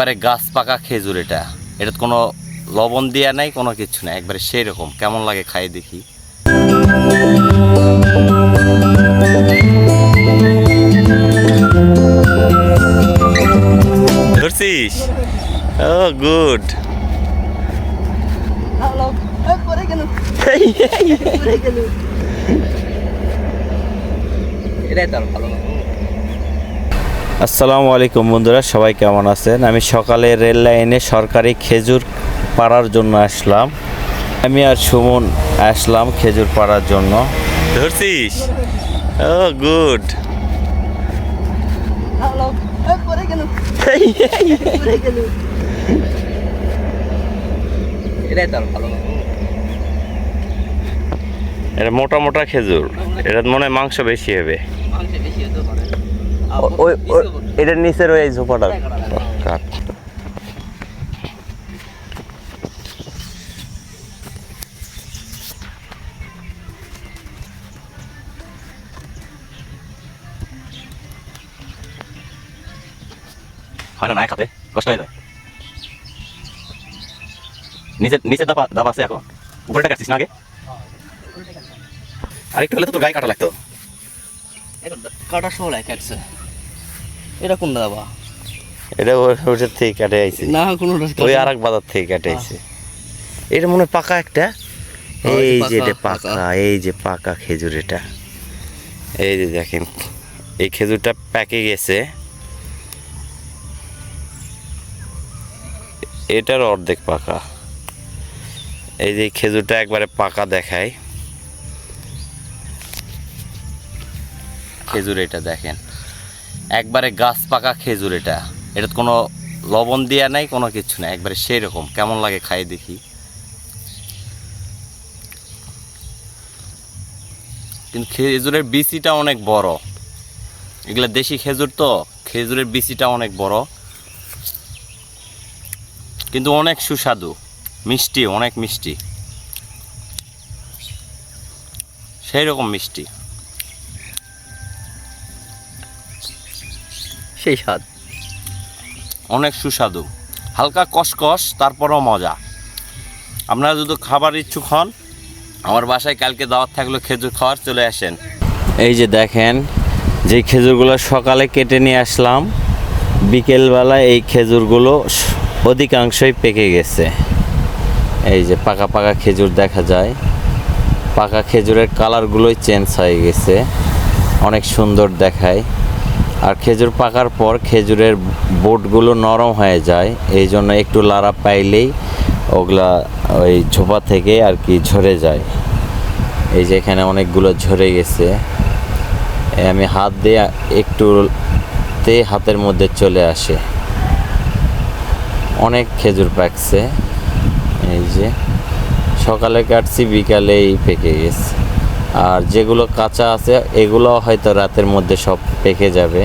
একবারে গাছ পাকা খেজুর। এটা কোনো লবণ দেয়া নাই, কোনো কিছু নাই, একবারে সেই রকম। কেমন লাগে খাই দেখি। ধরছিস? ও গুড। আসসালামু আলাইকুম বন্ধুরা, সবাই কেমন আছেন? আমি সকালে রেল লাইনে সরকারি খেজুর পাড়ার জন্য আসলাম। আমি আর সুমন আসলাম খেজুর পাড়ার জন্য। ধরছিস? ও গুড। এটা মোটা মোটা খেজুর, এটা মনে হয় মাংস বেশি হবে। এটার নিচের ওই ঝোপাটা কাট। হয় না খাতে কষ্ট হয়ে যায়। নিচে দাবা আছে, এখন উপরেটা কাটছিস না আগে? আরেকটু হলে তো তোর গায়ে কাটা লাগতো। কাটার সময় কাটছে। এটা কোন দাবা? এটা ওটার থেকে কাটে আইছে না, কোনোটা ওই আর এক বাজার থেকে কাটে আইছে। এটা মনে হয় পাকা একটা। এই যে এটা পাকা, এই যে পাকা খেজুর। এটা এই যে দেখেন, এই খেজুরটা পেকে গেছে। এটার অর্ধেক পাকা। এই যে খেজুরটা একবারে পাকা দেখায় খেজুর। এটা দেখেন, একবারে গাছ পাকা খেজুর। এটা কোনো লবণ দেয়া নাই, কোনো কিছু নাই, একবারে সেই রকম। কেমন লাগে খাই দেখি। কিন্তু খেজুরের বিচিটা অনেক বড়। এগুলা দেশি খেজুর তো, খেজুরের বিচিটা অনেক বড়, কিন্তু অনেক সুস্বাদু, মিষ্টি, অনেক মিষ্টি, সেই রকম মিষ্টি, সেই স্বাদ, অনেক সুস্বাদু, হালকা কসকস, তারপরও মজা। আপনারা যদি খাবার ইচ্ছুক হন, আমার বাসায় কালকে দাওয়াত থাকলো খেজুর খাওয়ার, চলে আসেন। এই যে দেখেন, যে খেজুরগুলো সকালে কেটে নিয়ে আসলাম, বিকেলবেলা এই খেজুরগুলো অধিকাংশই পেকে গেছে। এই যে পাকা পাকা খেজুর দেখা যায়। পাকা খেজুরের কালারগুলোই চেঞ্জ হয়ে গেছে, অনেক সুন্দর দেখায়। আর খেজুর পাকার পর খেজুরের বোটগুলো নরম হয়ে যায়, এই জন্য একটু লাড়া পাইলেই ওগুলা ওই ঝোপা থেকে আর কি ঝরে যায়। এই যে এখানে অনেকগুলো ঝরে গেছে। আমি হাত দিয়ে একটুতে হাতের মধ্যে চলে আসে। অনেক খেজুর পাকছে। এই যে সকালে কাটছি, বিকালেই পেকে গেছে। আর যেগুলো কাঁচা আছে এগুলো হয়তো রাতের মধ্যে সব পেকে যাবে।